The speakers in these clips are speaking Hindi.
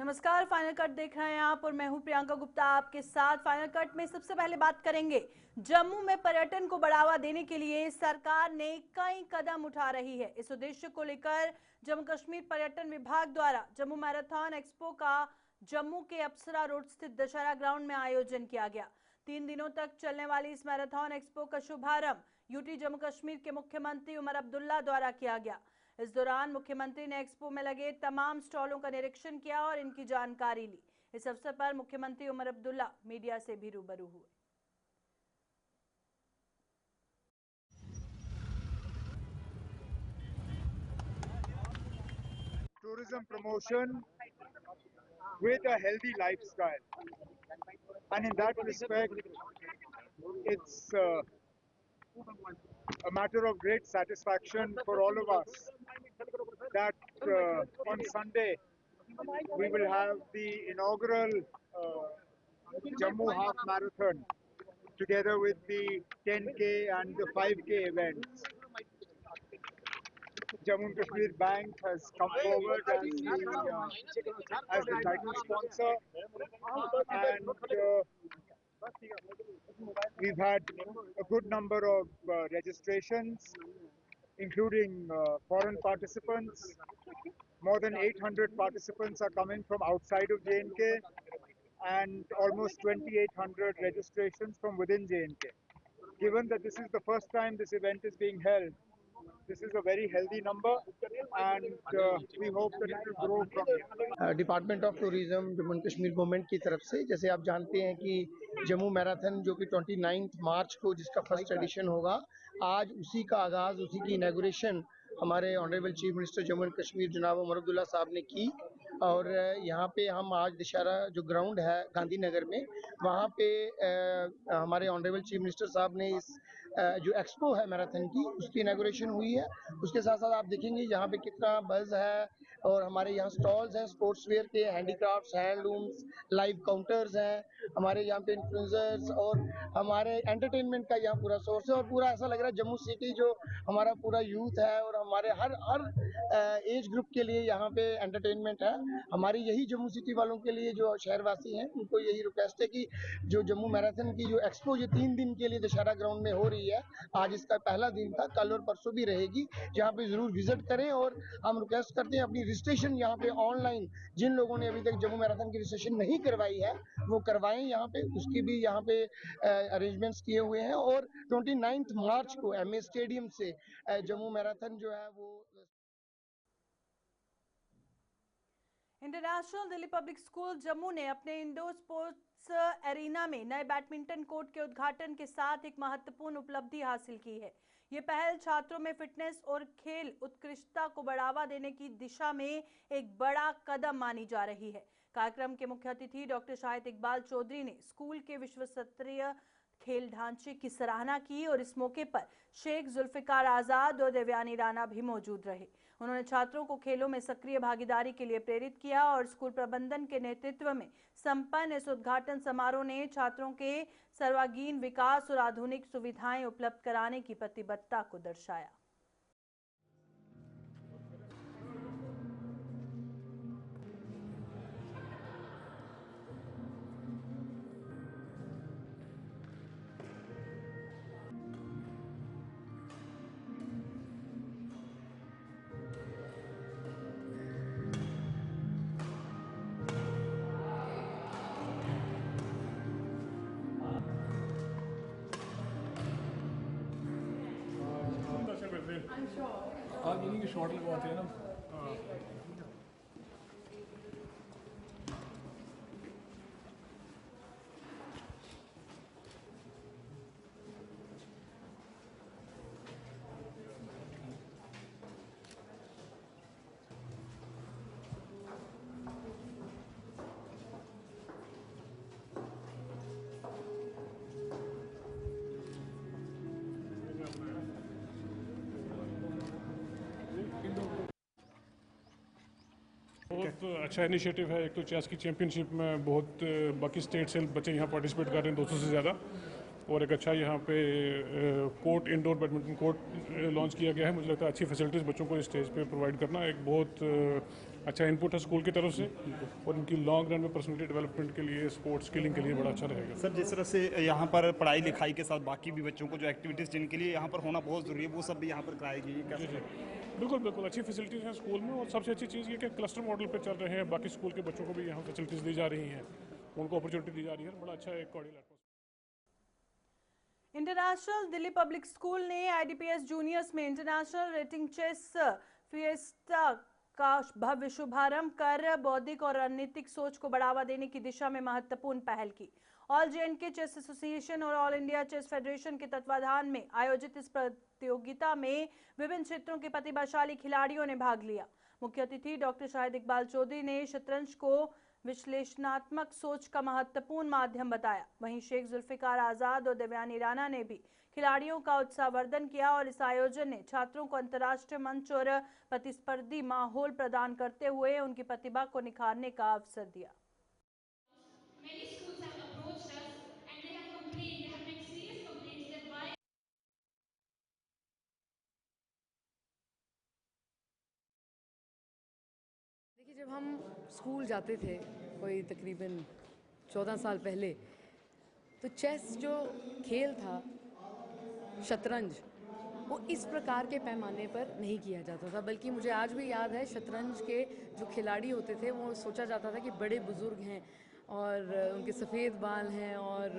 नमस्कार, फाइनल कट देख रहे हैं आप और मैं हूं प्रियंका गुप्ता आपके साथ। फाइनल कट में सबसे पहले बात करेंगे जम्मू में पर्यटन को बढ़ावा देने के लिए सरकार ने कई कदम उठा रही है। इस उद्देश्य को लेकर जम्मू कश्मीर पर्यटन विभाग द्वारा जम्मू मैराथन एक्सपो का जम्मू के अप्सरा रोड स्थित दशहरा ग्राउंड में आयोजन किया गया। 3 दिनों तक चलने वाली इस मैराथन एक्सपो का शुभारंभ यूटी जम्मू कश्मीर के मुख्यमंत्री उमर अब्दुल्ला द्वारा किया गया। इस दौरान मुख्यमंत्री ने एक्सपो में लगे तमाम स्टॉलों का निरीक्षण किया और इनकी जानकारी ली। इस अवसर पर मुख्यमंत्री उमर अब्दुल्ला मीडिया से भी रूबरू हुए। Tourism promotion with a healthy lifestyle, and in that respect it's a matter of great satisfaction for all of us that on Sunday we will have the inaugural Jammu Half Marathon together with the 10K and the 5K events. Jammu and Kashmir Bank has come forward as the title sponsor, and we've had a good number of registrations, including foreign participants. More than 800 participants are coming from outside of J&K, and almost 2,800 registrations from within J&K. Given that this is the first time this event is being held, this is a very healthy number, and we hope that it will grow from here. Department of tourism Jammu and Kashmir government की तरफ से, जैसे आप जानते हैं कि जम्मू मैराथन जो कि 29 मार्च को जिसका फर्स्ट एडिशन होगा, आज उसी का आगाज़, उसी की इनॉग्रेशन हमारे honourable chief minister Jammu and Kashmir जनाब उमर अब्दुल्ला साहब ने की। और यहाँ पे हम आज दशहरा जो ग्राउंड है गांधीनगर में, वहाँ पे हमारे ऑनरेबल चीफ मिनिस्टर साहब ने इस जो एक्सपो है मैराथन की, उसकी इनॉग्रेशन हुई है। उसके साथ साथ आप देखेंगे यहाँ पे कितना बज़ है, और हमारे यहाँ स्टॉल्स हैं स्पोर्ट्स वेयर के, हैंडीक्राफ्ट्स, हैंडलूम्स, लाइव काउंटर्स हैं, हमारे यहाँ पे इन्फ्लुएंसर्स और हमारे एंटरटेनमेंट का यहाँ पूरा सोर्स है। और पूरा ऐसा लग रहा है जम्मू सिटी जो हमारा पूरा यूथ है और हमारे हर एज ग्रुप के लिए यहाँ पे एंटरटेनमेंट है। हमारी यही जम्मू सिटी वालों के लिए जो शहरवासी हैं उनको यही रिक्वेस्ट है कि जो जम्मू मैराथन की जो एक्सपो ये 3 दिन के लिए दशहरा ग्राउंड में हो रही है, आज इसका पहला दिन था, कल और परसों भी रहेगी, जहाँ पे जरूर विजिट करें। और हम रिक्वेस्ट करते हैं अपनी रजिस्ट्रेशन यहाँ पे ऑनलाइन, जिन लोगों ने अभी तक जम्मू मैराथन की रजिस्ट्रेशन नहीं करवाई है वो करवाएं यहाँ पे, उसकी भी यहाँ पे अरेंजमेंट्स किए हुए हैं। और 29 मार्च को एमए स्टेडियम से जम्मू मैराथन जो है वो international Delhi public school Jammu ने अपने इंडोर स्पोर्ट्स एरिना में नए बैडमिंटन कोर्ट के उद्घाटन के साथ एक महत्वपूर्ण उपलब्धि हासिल की है। ये पहल छात्रों में फिटनेस और खेल उत्कृष्टता को बढ़ावा देने की दिशा में एक बड़ा कदम मानी जा रही है। कार्यक्रम के मुख्य अतिथि डॉक्टर शाहिद इकबाल चौधरी ने स्कूल के विश्व स्तरीय खेल ढांचे की सराहना की और इस मौके पर शेख जुल्फिकार आजाद और देवयानी राणा भी मौजूद रहे। उन्होंने छात्रों को खेलों में सक्रिय भागीदारी के लिए प्रेरित किया और स्कूल प्रबंधन के नेतृत्व में संपन्न इस उद्घाटन समारोह ने छात्रों के सर्वांगीण विकास और आधुनिक सुविधाएं उपलब्ध कराने की प्रतिबद्धता को दर्शाया। आप इन्हीं के शॉट लगवाते हैं ना। बहुत अच्छा इनिशिएटिव है। एक तो चेस की चैंपियनशिप में बहुत बाकी स्टेट से बच्चे यहाँ पार्टिसिपेट कर रहे हैं, 200 से ज़्यादा। और एक अच्छा यहाँ पे court, indoor badminton court launch किया गया है। मुझे लगता है अच्छी फैसिलिटीज़ बच्चों को इस स्टेज पे प्रोवाइड करना एक बहुत अच्छा इनपुट है स्कूल की तरफ से और इनकी लॉन्ग रन में पर्सनैलिटी डेवलपमेंट के लिए, स्पोर्ट्स स्किलिंग के लिए बड़ा अच्छा रहेगा। सर जिस तरह से यहाँ पर पढ़ाई लिखाई के साथ बाकी भी बच्चों को जो एक्टिविटीज़ जिनके लिए यहाँ पर होना बहुत ज़रूरी है वो सब भी यहाँ पर कराएगी। जी जी बिल्कुल बिल्कुल अच्छी फैसिलिटीज़ हैं स्कूल में, और सबसे अच्छी चीज़ ये कि क्लस्टर मॉडल पे चल रहे हैं, बाकी स्कूल के बच्चों को भी यहाँ फैसिलिटीज़ दी जा रही हैं, उनको अपॉर्चुनिटी दी जा रही है, बड़ा अच्छा एक cordial atmosphere. International Delhi public school ने आईडीपीएस जूनियर्स में इंटरनेशनल रेटिंग चेस फिएस्टा का भव्य शुभारंभ कर बौद्धिक और रणनीतिक सोच को बढ़ावा देने की दिशा में महत्वपूर्ण पहल की। ऑल जेएंडके चेस एसोसिएशन और ऑल इंडिया चेस फेडरेशन के तत्वाधान में आयोजित इस प्रतियोगिता में विभिन्न क्षेत्रों के प्रतिभाशाली खिलाड़ियों ने भाग लिया। मुख्य अतिथि डॉक्टर शाहिद इकबाल चौधरी ने शतरंज को विश्लेषणात्मक सोच का महत्वपूर्ण माध्यम बताया। वहीं शेख जुल्फिकार आजाद और देवयानी राणा ने भी खिलाड़ियों का उत्साहवर्धन किया और इस आयोजन ने छात्रों को अंतर्राष्ट्रीय मंच और प्रतिस्पर्धी माहौल प्रदान करते हुए उनकी प्रतिभा को निखारने का अवसर दिया। Many schools have approached us and they have complained, they have made serious complaints that why देखिए, जब हम स्कूल जाते थे कोई तकरीबन 14 साल पहले, तो चेस जो खेल था, शतरंज, वो इस प्रकार के पैमाने पर नहीं किया जाता था। बल्कि मुझे आज भी याद है शतरंज के जो खिलाड़ी होते थे वो सोचा जाता था कि बड़े बुज़ुर्ग हैं और उनके सफ़ेद बाल हैं और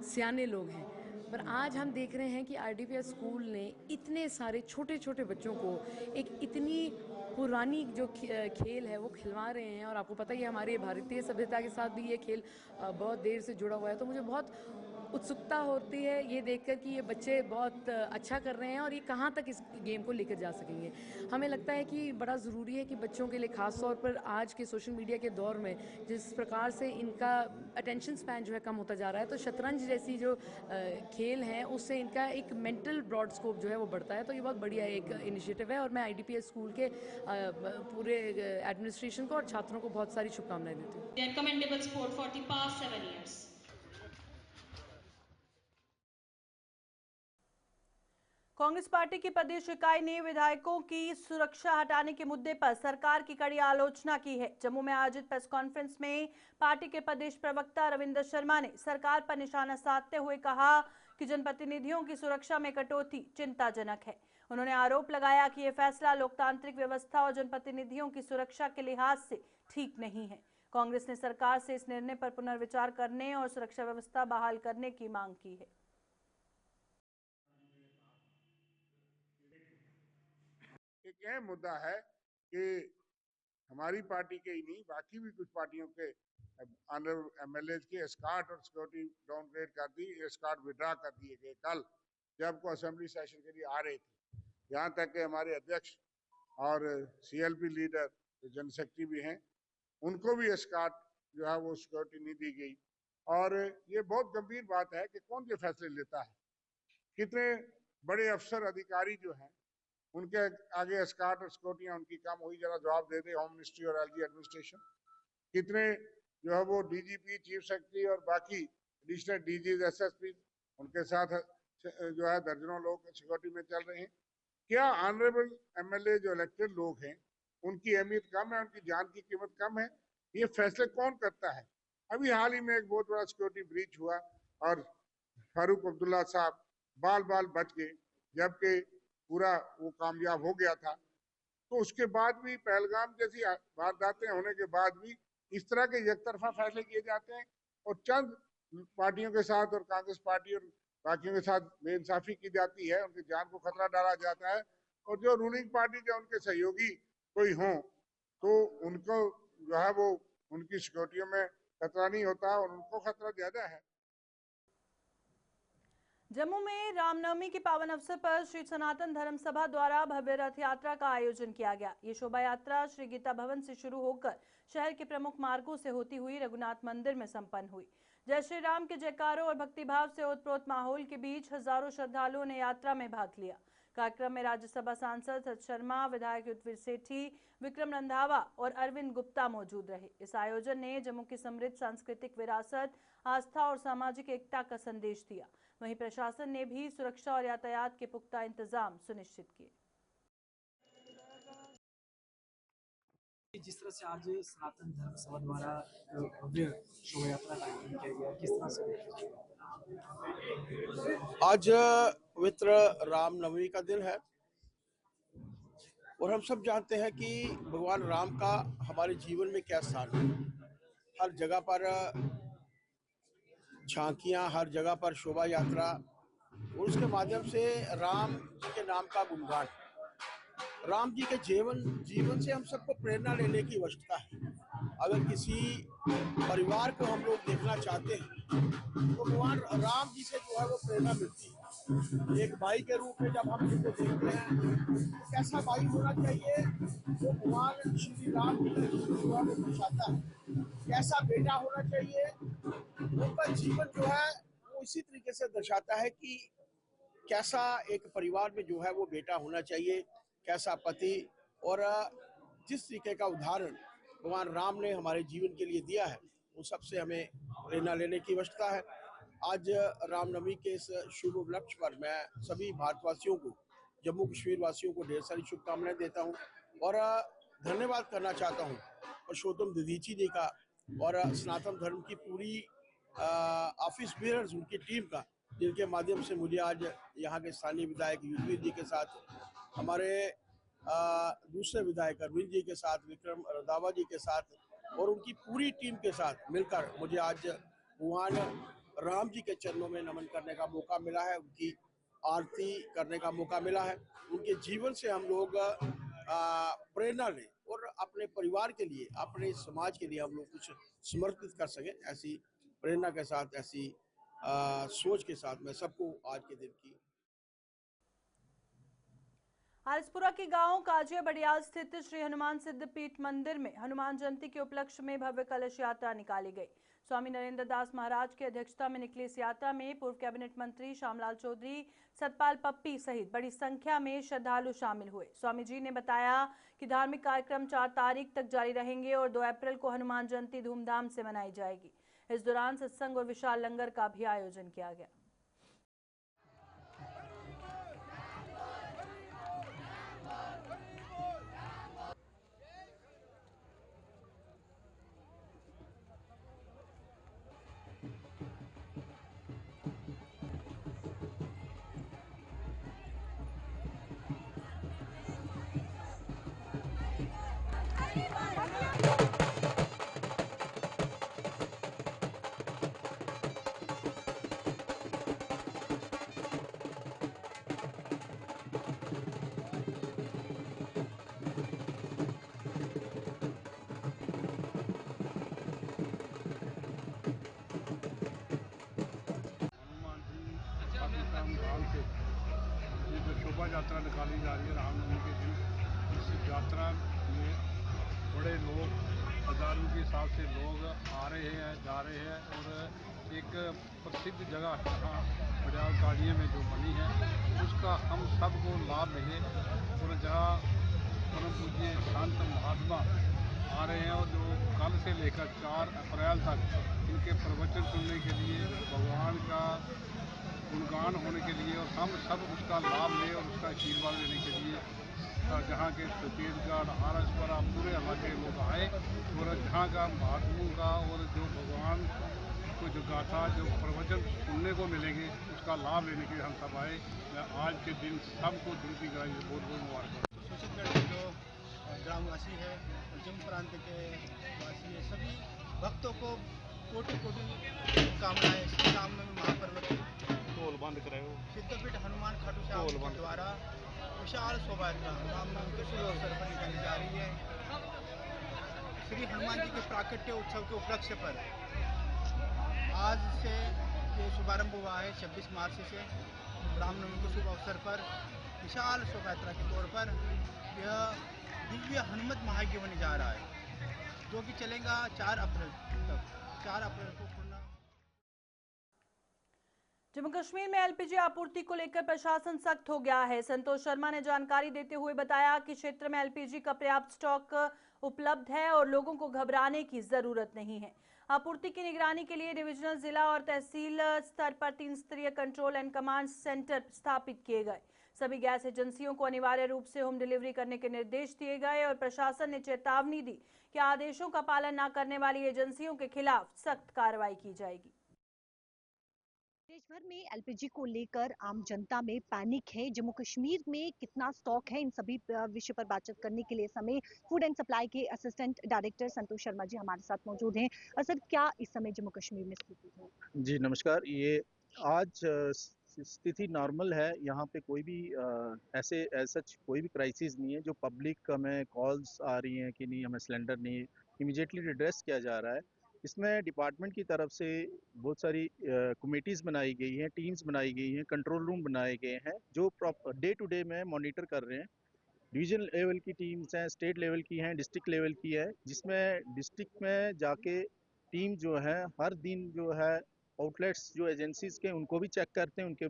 सियाने लोग हैं। पर आज हम देख रहे हैं कि आईडीपीएस स्कूल ने इतने सारे छोटे छोटे बच्चों को एक इतनी पुरानी जो खेल है वो खिलवा रहे हैं। और आपको पता ही है हमारी भारतीय सभ्यता के साथ भी ये खेल बहुत देर से जुड़ा हुआ है। तो मुझे बहुत उत्सुकता होती है ये देखकर कि ये बच्चे बहुत अच्छा कर रहे हैं और ये कहाँ तक इस गेम को लेकर जा सकेंगे। हमें लगता है कि बड़ा ज़रूरी है कि बच्चों के लिए ख़ास तौर पर आज के सोशल मीडिया के दौर में जिस प्रकार से इनका अटेंशन स्पैन जो है कम होता जा रहा है, तो शतरंज जैसी जो खेल हैं उससे इनका एक मेंटल ब्रॉड स्कोप जो है वो बढ़ता है। तो ये बहुत बढ़िया एक इनिशिएटिव है और मैं आईडीपीएस स्कूल के पूरे एडमिनिस्ट्रेशन को और छात्रों को बहुत सारी शुभकामनाएं देती हूँ। they are commendable sport for the past 7 years. Congress party की प्रदेश इकाई ने विधायकों की सुरक्षा हटाने के मुद्दे पर सरकार की कड़ी आलोचना की है। जम्मू में आयोजित प्रेस कॉन्फ्रेंस में पार्टी के प्रदेश प्रवक्ता रविंदर शर्मा ने सरकार पर निशाना साधते हुए कहा कि जनप्रतिनिधियों की सुरक्षा में कटौती चिंताजनक है। उन्होंने आरोप लगाया कि यह फैसला लोकतांत्रिक व्यवस्था और जनप्रतिनिधियों की सुरक्षा के लिहाज से ठीक नहीं है। कांग्रेस ने सरकार से इस निर्णय पर पुनर्विचार करने और सुरक्षा व्यवस्था बहाल करने की मांग की है। एक अहम मुद्दा है कि हमारी पार्टी के ही नहीं बाकी भी कुछ पार्टियों के एमएलए की एस्कॉर्ट और सिक्योरिटी डाउनग्रेड कर दी, एस्कॉर्ट विड्रा कर दिए गए कल जब को असेंबली सेशन के लिए आ रहे थे। यहाँ तक कि हमारे अध्यक्ष और सीएलपी लीडर जनरल सेक्रेटरी भी हैं, उनको भी एस्कॉर्ट जो है वो सिक्योरिटी नहीं दी गई। और ये बहुत गंभीर बात है कि कौन ये फैसले लेता है। कितने बड़े अफसर अधिकारी जो हैं उनके आगे एस्कॉर्ट और सिक्योरिटियां उनकी कम हुई, जरा जवाब दे दे होम मिनिस्ट्री और एलजी एडमिनिस्ट्रेशन। कितने जो है वो डीजीपी, चीफ सेक्रेटरी और बाकी एडिशनल डीजीज, एसएसपी, उनके साथ जो है दर्जनों लोग सिक्योरिटी में चल रहे हैं। क्या ऑनरेबल एमएलए जो इलेक्टेड लोग हैं उनकी अहमियत कम है, उनकी जान की कीमत कम है? ये फैसले कौन करता है? अभी हाल ही में एक बहुत बड़ा सिक्योरिटी ब्रीच हुआ और फारूक अब्दुल्ला साहब बाल बाल बच गए, जबकि पूरा वो कामयाब हो गया था। तो उसके बाद भी पहलगाम जैसी वारदातें होने के बाद भी इस तरह के एकतरफा फैसले किए जाते हैं और चंद पार्टियों के साथ और कांग्रेस पार्टी और बाकियों के साथ बेइंसाफी की जाती है, उनकी जान को खतरा डाला जाता है। और जो रूलिंग पार्टी के उनके सहयोगी कोई हों तो उनको जो है वो उनकी सिक्योरिटियों में खतरा नहीं होता और उनको खतरा ज्यादा है। जम्मू में रामनवमी के पावन अवसर पर श्री सनातन धर्म सभा द्वारा भव्य रथ यात्रा का आयोजन किया गया। ये शोभा यात्रा श्री गीता भवन से शुरू होकर शहर के प्रमुख मार्गों से होती हुई रघुनाथ मंदिर में संपन्न हुई। जय श्री राम के जयकारों और भक्तिभाव से ओतप्रोत माहौल के बीच हजारों श्रद्धालुओं ने यात्रा में भाग लिया। कार्यक्रम में राज्यसभा सांसद सत शर्मा, विधायक युद्धवीर सेठी, विक्रम रंधावा और अरविंद गुप्ता मौजूद रहे। इस आयोजन ने जम्मू की समृद्ध सांस्कृतिक विरासत, आस्था और सामाजिक एकता का संदेश दिया। वहीं प्रशासन ने भी सुरक्षा और यातायात के पुख्ता इंतजाम सुनिश्चित किए। जिस तरह से आज सनातन धर्म सभा द्वारा भव्य शोभा यात्रा का आयोजन किया गया, किस तरह से? आज पवित्र रामनवमी का दिन है और हम सब जानते हैं कि भगवान राम का हमारे जीवन में क्या स्थान है। हर जगह पर झांकियां, हर जगह पर शोभा यात्रा और उसके माध्यम से राम जी के नाम का गुणगान। राम जी के जीवन से हम सबको प्रेरणा लेने की आवश्यकता है। अगर किसी परिवार को हम लोग देखना चाहते हैं तो भगवान राम जी से जो है वो प्रेरणा मिलती है। एक भाई के रूप में जब हम इनको देखते हैं तो कैसा भाई होना चाहिए वो भगवान श्री राम जी जो है वो दर्शाता है। कैसा बेटा होना चाहिए उनका जीवन जो है वो इसी तरीके से दर्शाता है कि कैसा एक परिवार में जो है वो बेटा होना चाहिए, कैसा पति। और जिस तरीके का उदाहरण भगवान राम ने हमारे जीवन के लिए दिया है उन सबसे हमें प्रेरणा लेने की आवश्यकता है। आज रामनवमी के इस शुभ उपलक्ष्य पर मैं सभी भारतवासियों को, जम्मू कश्मीर वासियों को ढेर सारी शुभकामनाएं देता हूं और धन्यवाद करना चाहता हूं पुरुषोत्तम दधीची जी का और सनातन धर्म की पूरी ऑफिस बेयर्स उनकी टीम का, जिनके माध्यम से मुझे आज यहाँ के स्थानीय विधायक युद्धवीर जी के साथ, हमारे दूसरे विधायक अरविंद जी के साथ, विक्रम रंधावा जी के साथ और उनकी पूरी टीम के साथ मिलकर मुझे आज भगवान राम जी के चरणों में नमन करने का मौका मिला है, उनकी आरती करने का मौका मिला है। उनके जीवन से हम लोग प्रेरणा लें और अपने परिवार के लिए, अपने समाज के लिए हम लोग कुछ समर्पित कर सकें। ऐसी प्रेरणा के साथ, ऐसी सोच के साथ मैं सबको आज के दिन की आरसपुरा के गांव काजिया बड़ियाल स्थित श्री हनुमान सिद्धपीठ मंदिर में हनुमान जयंती के उपलक्ष्य में भव्य कलश यात्रा निकाली गई। स्वामी नरेंद्र दास महाराज की अध्यक्षता में निकली इस यात्रा में पूर्व कैबिनेट मंत्री श्यामलाल चौधरी, सतपाल पप्पी सहित बड़ी संख्या में श्रद्धालु शामिल हुए। स्वामी जी ने बताया कि धार्मिक कार्यक्रम 4 तारीख तक जारी रहेंगे और 2 अप्रैल को हनुमान जयंती धूमधाम से मनाई जाएगी। इस दौरान सत्संग और विशाल लंगर का भी आयोजन किया गया। ये जो शोभा यात्रा निकाली जा रही है रामनवमी के दिन, इस यात्रा में बड़े लोग, हजारों के हिसाब से लोग आ रहे हैं, जा रहे हैं और एक प्रसिद्ध जगह यहाँ बड़ियाल काजिया में जो बनी है उसका हम सबको लाभ मिले और जहाँ परम पूज्य संत महात्मा आ रहे हैं और जो कल से लेकर 4 अप्रैल तक इनके प्रवचन सुनने के लिए, भगवान का गुणगान होने के लिए और हम सब उसका लाभ लें और उसका आशीर्वाद लेने के लिए जहाँ के छत्तीसगढ़, आरसपुरा पूरे इलाके लोग आए और जहाँ का महात्माओं का और जो भगवान को जो गाथा, जो प्रवचन सुनने को मिलेंगे उसका लाभ लेने के लिए हम सब आए। मैं आज के दिन सबको दिल की गहराई से बहुत बहुत मुबारक। सुशीलगढ़ के जो ग्रामवासी है, जम्मू प्रांत के वासी है, सभी भक्तों को कोटि कोटि कामनाएं। श्री रामनवमी महापर्व की बंद कराओ सिद्धपीठ हनुमान खाटू श्याम के द्वारा विशाल शोभा यात्रा रामनवमी के शुभ अवसर पर निकाली जा रही है। श्री हनुमान जी के प्राकट्य उत्सव के उपलक्ष्य पर आज से ये शुभारंभ हुआ है। 26 मार्च से रामनवमी के शुभ अवसर पर विशाल शोभा यात्रा के तौर पर यह दिव्य हनुमत महायज्ञ होने जा रहा है, जो कि चलेगा 4 अप्रैल तक। 4 अप्रैल को जम्मू कश्मीर में एलपीजी आपूर्ति को लेकर प्रशासन सख्त हो गया है। संतोष शर्मा ने जानकारी देते हुए बताया कि क्षेत्र में एलपीजी का पर्याप्त स्टॉक उपलब्ध है और लोगों को घबराने की जरूरत नहीं है। आपूर्ति की निगरानी के लिए डिविजनल, जिला और तहसील स्तर पर 3 स्तरीय कंट्रोल एंड कमांड सेंटर स्थापित किए गए। सभी गैस एजेंसियों को अनिवार्य रूप से होम डिलीवरी करने के निर्देश दिए गए और प्रशासन ने चेतावनी दी कि आदेशों का पालन न करने वाली एजेंसियों के खिलाफ सख्त कार्रवाई की जाएगी। देश भर में एलपीजी को लेकर आम जनता में पैनिक है। जम्मू कश्मीर में कितना स्टॉक है, इन सभी विषय पर बातचीत करने के लिए इस समय फूड एंड सप्लाई के असिस्टेंट डायरेक्टर संतोष शर्मा जी हमारे साथ मौजूद हैं। सर, क्या इस समय जम्मू कश्मीर में स्थिति है? जी नमस्कार। ये आज स्थिति नॉर्मल है। यहाँ पे कोई भी ऐसे सच कोई भी क्राइसिस नहीं है। जो पब्लिक हमें कॉल्स आ रही हैं कि नहीं हमें सिलेंडर नहीं, इमीडिएटली एड्रेस किया जा रहा है। इसमें डिपार्टमेंट की तरफ से बहुत सारी कमेटीज़ बनाई गई हैं, टीम्स बनाई गई हैं, कंट्रोल रूम बनाए गए हैं जो डे टू डे में मॉनिटर कर रहे हैं। डिवीजन लेवल की टीम्स हैं, स्टेट लेवल की हैं, डिस्ट्रिक्ट लेवल की है, जिसमें डिस्ट्रिक्ट में जाके टीम जो है हर दिन जो है आउटलेट्स जो एजेंसीज़ के उनको भी चेक करते हैं, उनके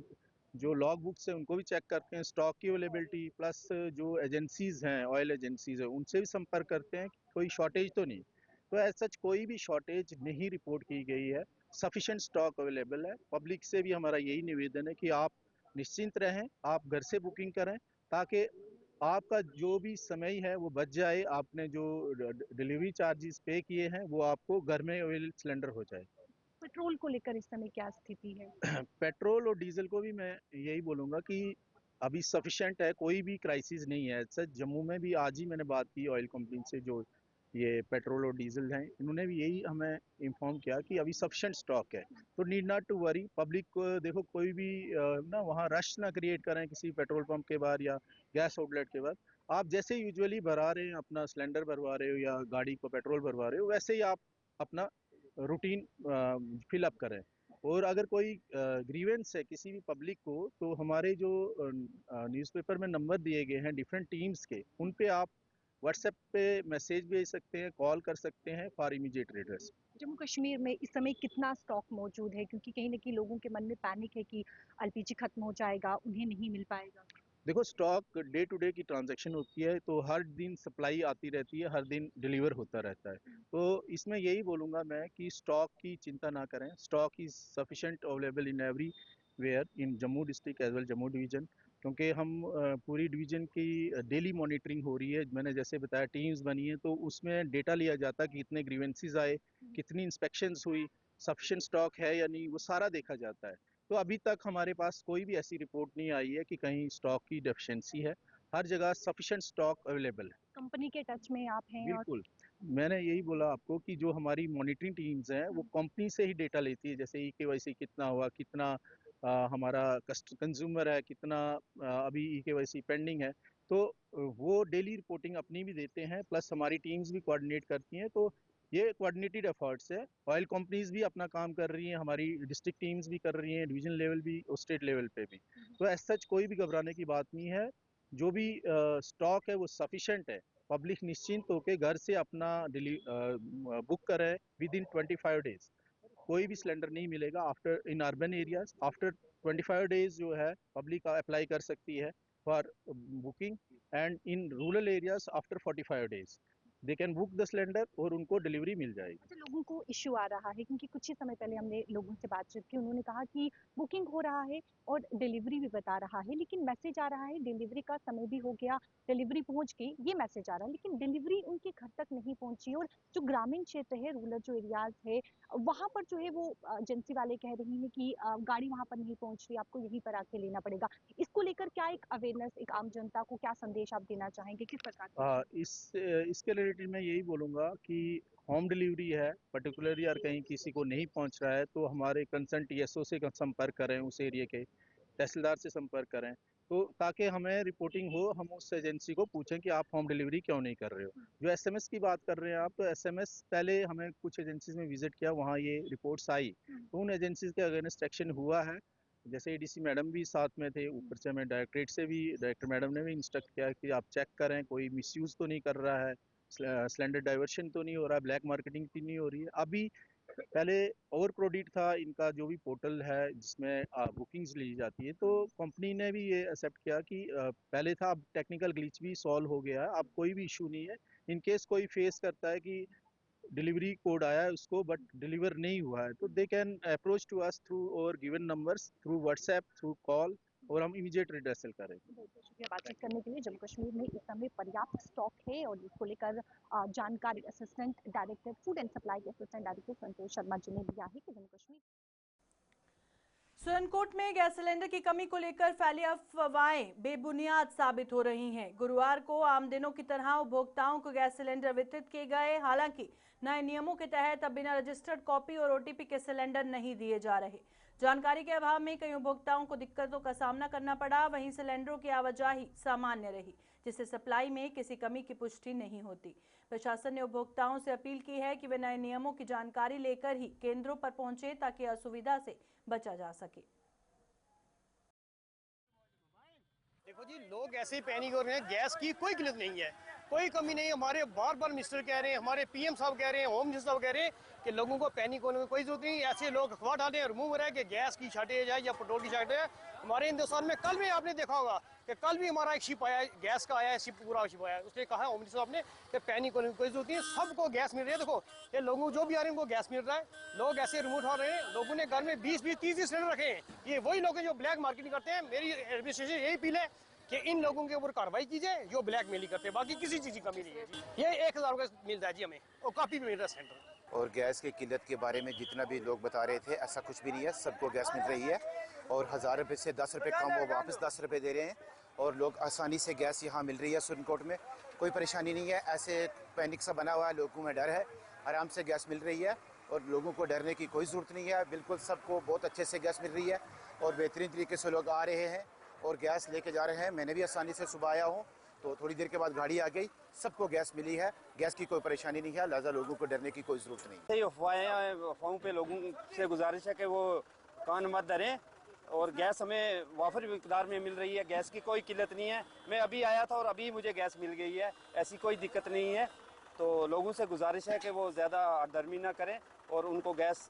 जो लॉग बुक्स हैं उनको भी चेक करते हैं, स्टॉक की अवेलेबिलिटी प्लस जो एजेंसीज़ हैं, ऑयल एजेंसीज़ हैं, उनसे भी संपर्क करते हैं कि कोई शॉर्टेज तो नहीं। तो एज सच कोई भी शॉर्टेज नहीं रिपोर्ट की गई है। सफिशेंट स्टॉक अवेलेबल है। पब्लिक से भी हमारा यही निवेदन है कि आप निश्चिंत रहें, आप घर से बुकिंग करें ताकि आपका जो भी समय है वो बच जाए। आपने जो डिलीवरी चार्जेस पे किए हैं वो आपको घर में अवेलेबल सिलेंडर हो जाए। पेट्रोल को लेकर इस समय क्या स्थिति है? पेट्रोल और डीजल को भी मैं यही बोलूँगा कि अभी सफिशिएंट है, कोई भी क्राइसिस नहीं है। सच जम्मू में भी आज ही मैंने बात की ऑयल कंपनी से, जो ये पेट्रोल और डीजल हैं, इन्होंने भी यही हमें इन्फॉर्म किया कि अभी सफिशिएंट स्टॉक है, तो need not to worry. Public को देखो कोई भी ना वहाँ रश ना क्रिएट करें किसी पेट्रोल पंप के बाहर या गैस आउटलेट के बाद। आप जैसे यूजुअली भरा रहे हैं, अपना सिलेंडर भरवा रहे हो या गाड़ी को पेट्रोल भरवा रहे हो, वैसे ही आप अपना रूटीन फिलअप करें। और अगर कोई ग्रीवेंस है किसी भी पब्लिक को, तो हमारे जो न्यूज़पेपर में नंबर दिए गए हैं डिफरेंट टीम्स के, उन पे आप व्हाट्सएप पे मैसेज भेज सकते हैं, कॉल कर सकते हैं for immediate redress. Jammu Kashmir में इस समय कितना स्टॉक मौजूद है, क्योंकि कहीं ना कहीं लोगों के मन में पैनिक है कि एलपीजी खत्म हो जाएगा, उन्हें नहीं मिल पाएगा? देखो, स्टॉक डे टू डे की ट्रांजैक्शन होती है, तो हर दिन सप्लाई आती रहती है, हर दिन डिलीवर होता रहता है। तो इसमें यही बोलूँगा मैं कि स्टॉक की चिंता ना करें। Stock is sufficient available in everywhere in Jammu district as well Jammu division, क्योंकि हम पूरी डिवीज़न की डेली मॉनिटरिंग हो रही है। मैंने जैसे बताया टीम्स बनी है, तो उसमें डेटा लिया जाता है कि कितने ग्रीवेंसीज आए, कितनी इंस्पेक्शंस हुई, सफिशेंट स्टॉक है या नहीं, वो सारा देखा जाता है। तो अभी तक हमारे पास कोई भी ऐसी रिपोर्ट नहीं आई है कि कहीं स्टॉक की डेफिशिएंसी है। हर जगह सफिशिएंट स्टॉक अवेलेबल है। कंपनी के टच में आप हैं? बिल्कुल, मैंने यही बोला आपको कि जो हमारी मॉनिटरिंग टीम्स हैं वो कंपनी से ही डेटा लेती है, जैसे ई-केवाईसी कितना हुआ, कितना हमारा कंज्यूमर है, कितना अभी ई-केवाईसी पेंडिंग है, तो वो डेली रिपोर्टिंग अपनी भी देते हैं, प्लस हमारी टीम्स भी कोऑर्डिनेट करती हैं। तो ये कोऑर्डिनेटेड एफर्ट्स है। ऑयल कंपनीज भी अपना काम कर रही हैं, हमारी डिस्ट्रिक्ट टीम्स भी कर रही हैं, डिवीजन लेवल भी और स्टेट लेवल पे भी। तो एज सच कोई भी घबराने की बात नहीं है। जो भी स्टॉक है वो सफिशिएंट है। पब्लिक निश्चिंत होकर घर से अपना बुक करें विद इन 25 डेज। कोई भी सिलेंडर नहीं मिलेगा after in urban areas. After 25 days जो है पब्लिक अप्लाई कर सकती है for booking, and in rural areas after 45 days they can book the cylinder और उनको डिलीवरी मिल जाएगी। अच्छा, लोगों को इश्यू आ रहा है, क्योंकि कुछ ही समय पहले हमने लोगों से बातचीत की, उन्होंने कहा कि बुकिंग हो रहा है और डिलीवरी भी बता रहा है, लेकिन मैसेज आ रहा है डिलीवरी का समय भी हो गया, डिलीवरी पहुंच गई, ये मैसेज आ रहा है, लेकिन डिलीवरी उनके घर तक नहीं पहुंची। और जो ग्रामीण क्षेत्र है, रूरल जो एरियाज है, वहां पर जो है वो एजेंसी वाले कह रही हैं कि गाड़ी वहां पर नहीं पहुंच रही, आपको यहीं पर आके लेना पड़ेगा। इसको लेकर क्या एक अवेयरनेस, एक आम जनता को क्या संदेश आप देना चाहेंगे, किस प्रकार से? इसके रिलेटेड मैं यही बोलूँगा कि होम डिलीवरी है पर्टिकुलरली, और कहीं किसी को नहीं पहुंच रहा है, तो हमारे कंसर्न टीएसओ से संपर्क करें, उस एरिया के तहसीलदार से संपर्क करें, तो ताकि हमें रिपोर्टिंग हो, हम उस एजेंसी को पूछें कि आप होम डिलीवरी क्यों नहीं कर रहे हो। जो एसएमएस की बात कर रहे हैं आप, तो एसएमएस पहले हमें कुछ एजेंसीज में विजिट किया, वहाँ ये रिपोर्ट्स आई, तो उन एजेंसीज के अगेंस्ट एक्शन हुआ है। जैसे एडीसी मैडम भी साथ में थे, ऊपर से हमें डायरेक्टरेट से भी, डायरेक्टर मैडम ने भी इंस्ट्रक्ट किया कि आप चेक करें कोई मिसयूज़ तो नहीं कर रहा है, सिलेंडर डाइवर्शन तो नहीं हो रहा है, ब्लैक मार्केटिंग तो नहीं हो रही है। अभी पहले ओवर प्रोडक्ट था इनका जो भी पोर्टल है जिसमें बुकिंग्स ली जाती है, तो कंपनी ने भी ये एक्सेप्ट किया कि पहले था, अब टेक्निकल ग्लिच भी सॉल्व हो गया है, अब कोई भी इशू नहीं है। इन केस कोई फेस करता है कि डिलीवरी कोड आया है उसको, बट डिलीवर नहीं हुआ है, तो they can approach to us through our given numbers, through WhatsApp, through call, और हम इमीडिएट रिड्रेसल करेंगे। बहुत शुक्रिया बातचीत करने के लिए। जम्मू कश्मीर में इस समय पर्याप्त स्टॉक है और इसको लेकर जानकारी assistant director food and supply के असिस्टेंट डायरेक्टर संतोष शर्मा जी ने दिया है कि जम्मू कश्मीर सुरनकोट में गैस सिलेंडर की कमी को लेकर फैली अफवाहें बेबुनियाद साबित हो रही हैं। गुरुवार को आम दिनों की तरह उपभोक्ताओं को गैस सिलेंडर वितरित किए गए। हालांकि नए नियमों के तहत अब बिना रजिस्टर्ड कॉपी और ओटीपी के सिलेंडर नहीं दिए जा रहे। जानकारी के अभाव में कई उपभोक्ताओं को दिक्कतों का सामना करना पड़ा। वहीं सिलेंडरों की आवाजाही सामान्य रही, जिससे सप्लाई में किसी कमी की पुष्टि नहीं होती। प्रशासन ने उपभोक्ताओं से अपील की है कि वे नए नियमों की जानकारी लेकर ही केंद्रों पर पहुंचे ताकि असुविधा से बचा जा सके। देखो जी, लोग ऐसे ही पैनिक हो रहे हैं। गैस की कोई किल्लत नहीं है, कोई कमी नहीं है। हमारे बार बार मिनिस्टर कह रहे हैं, हमारे पीएम साहब कह रहे हैं, होम मिनिस्टर साहब कह रहे हैं कि लोगों को पैनिक होने की कोई जरूरत नहीं। ऐसे लोग अखबार डालें और मुंह में रहे कि गैस की शॉर्टेज है या पेट्रोल की शॉर्टेज है। हमारे हिंदुस्तान में कल भी आपने देखा होगा कि कल भी हमारा एक शिप आया, गैस का आया, शिप पूरा शिप आया। उसने कहा होम मिनिस्टर साहब ने कि पैनिक होने की कोई जरूरत नहीं है, सबको गैस मिल रही है। देखो ये लोगों जो भी आ रहे हैं उनको गैस मिल रहा है। लोग ऐसे रिमोट उठा रहे हैं, लोगों ने घर में 20-30 सिलेंडर रखे हैं। ये वही लोग हैं जो ब्लैक मार्केटिंग करते हैं। मेरी एडमिनिस्ट्रेशन यही अपील है कि इन लोगों के ऊपर कार्रवाई कीजिए जो ब्लैक मेलिंग करते हैं। बाकी किसी चीज़ की कमी नहीं है जी। ये 1000 रुपये मिलता है जी हमें, और काफ़ी मिल रहा है सेंटर। और गैस की किल्लत के बारे में जितना भी लोग बता रहे थे, ऐसा कुछ भी नहीं है। सबको गैस मिल रही है और 1000 रुपये से 10 रुपये कम वो वापस 10 रुपये दे रहे हैं और लोग आसानी से गैस यहाँ मिल रही है। सुरनकोट में कोई परेशानी नहीं है। ऐसे पैनिक सा बना हुआ है, लोगों में डर है। आराम से गैस मिल रही है और लोगों को डरने की कोई ज़रूरत नहीं है। बिल्कुल सबको बहुत अच्छे से गैस मिल रही है और बेहतरीन तरीके से लोग आ रहे हैं और गैस लेके जा रहे हैं। मैंने भी आसानी से सुबह आया हूँ तो थोड़ी देर के बाद गाड़ी आ गई, सबको गैस मिली है। गैस की कोई परेशानी नहीं है, लिहाजा लोगों को डरने की कोई ज़रूरत नहीं। अफवाहों पे लोगों से गुजारिश है कि वो कान मत धरें और गैस हमें वाफिर मिकदार में मिल रही है। गैस की कोई किल्लत नहीं है। मैं अभी आया था और अभी मुझे गैस मिल गई है, ऐसी कोई दिक्कत नहीं है। तो लोगों से गुजारिश है कि वो ज़्यादा हरदर्मी ना करें और उनको गैस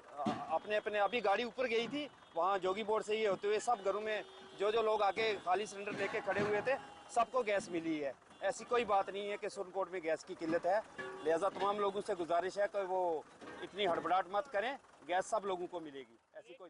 अपने अभी गाड़ी ऊपर गई थी, वहाँ जोगी बोर्ड से ये होते हुए सब घरों में जो लोग आके खाली सिलेंडर लेके खड़े हुए थे सबको गैस मिली है। ऐसी कोई बात नहीं है कि सुरनकोट में गैस की किल्लत है। लिहाजा तमाम लोगों से गुजारिश है कि वो इतनी हड़बड़ाहट मत करें, गैस सब लोगों को मिलेगी। ऐसी कोई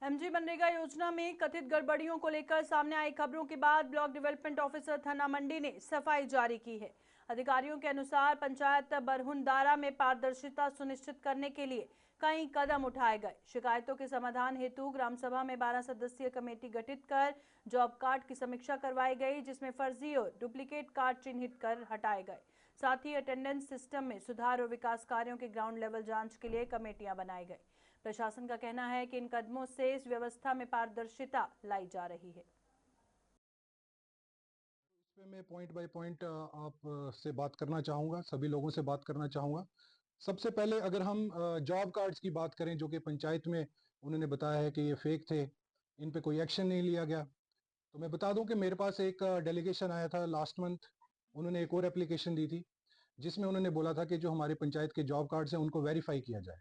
एमजी मनरेगा योजना में कथित गड़बड़ियों को लेकर सामने आई खबरों के बाद ब्लॉक डेवलपमेंट ऑफिसर थाना मंडी ने सफाई जारी की है। अधिकारियों के अनुसार पंचायत बरहुनदारा में पारदर्शिता सुनिश्चित करने के लिए कई कदम उठाए गए। शिकायतों के समाधान हेतु ग्राम सभा में 12 सदस्यीय कमेटी गठित कर जॉब कार्ड की समीक्षा करवाई गई, जिसमें फर्जी और डुप्लीकेट कार्ड चिन्हित कर हटाए गए। साथ ही अटेंडेंस सिस्टम में सुधार और विकास कार्यों के ग्राउंड लेवल जांच के लिए कमेटियां बनाई गई। प्रशासन का कहना है कि इन कदमों से इस व्यवस्था में पारदर्शिता लाई जा रही है। इसमें मैं पॉइंट बाय पॉइंट आप से बात करना चाहूँगा, सभी लोगों से बात करना चाहूँगा। सबसे पहले अगर हम जॉब कार्ड्स की बात करें, जो कि पंचायत में उन्होंने बताया है कि ये फेक थे, इन पे कोई एक्शन नहीं लिया गया, तो मैं बता दूं कि मेरे पास एक डेलीगेशन आया था लास्ट मंथ। उन्होंने एक और एप्लीकेशन दी थी जिसमें उन्होंने बोला था कि जो हमारे पंचायत के जॉब कार्ड्स हैं उनको वेरीफाई किया जाए।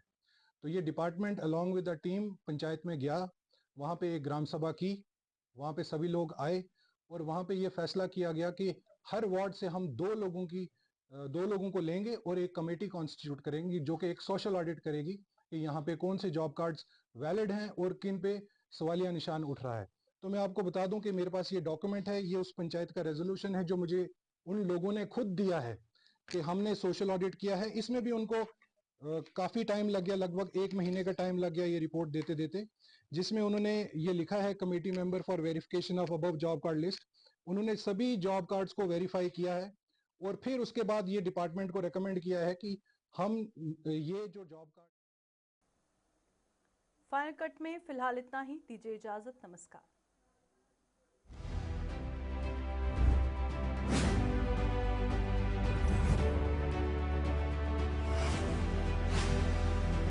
तो ये department along with the team panchayat में गया, वहाँ पे एक ग्राम सभा की, वहाँ पे सभी लोग आए और वहाँ पे ये फैसला किया गया कि हर वार्ड से हम दो लोगों को लेंगे और एक कमेटी कॉन्स्टिट्यूट करेंगे जो कि एक सोशल ऑडिट करेगी कि यहाँ पे कौन से जॉब कार्ड्स वैलिड हैं और किन पे सवालिया निशान उठ रहा है। तो मैं आपको बता दूं कि मेरे पास ये डॉक्यूमेंट है, ये उस पंचायत का रेजोल्यूशन है जो मुझे उन लोगों ने खुद दिया है कि हमने सोशल ऑडिट किया है। इसमें भी उनको काफ़ी टाइम लग गया, लगभग 1 महीने का टाइम लग गया ये रिपोर्ट देते देते, जिसमें उन्होंने ये लिखा है committee member for verification of above job card list. उन्होंने सभी जॉब कार्ड्स को वेरीफाई किया है और फिर उसके बाद ये डिपार्टमेंट को रेकमेंड किया है कि हम ये जो जॉब कार्ड। फाइनल कट में फिलहाल इतना ही, दीजिए इजाजत, नमस्कार।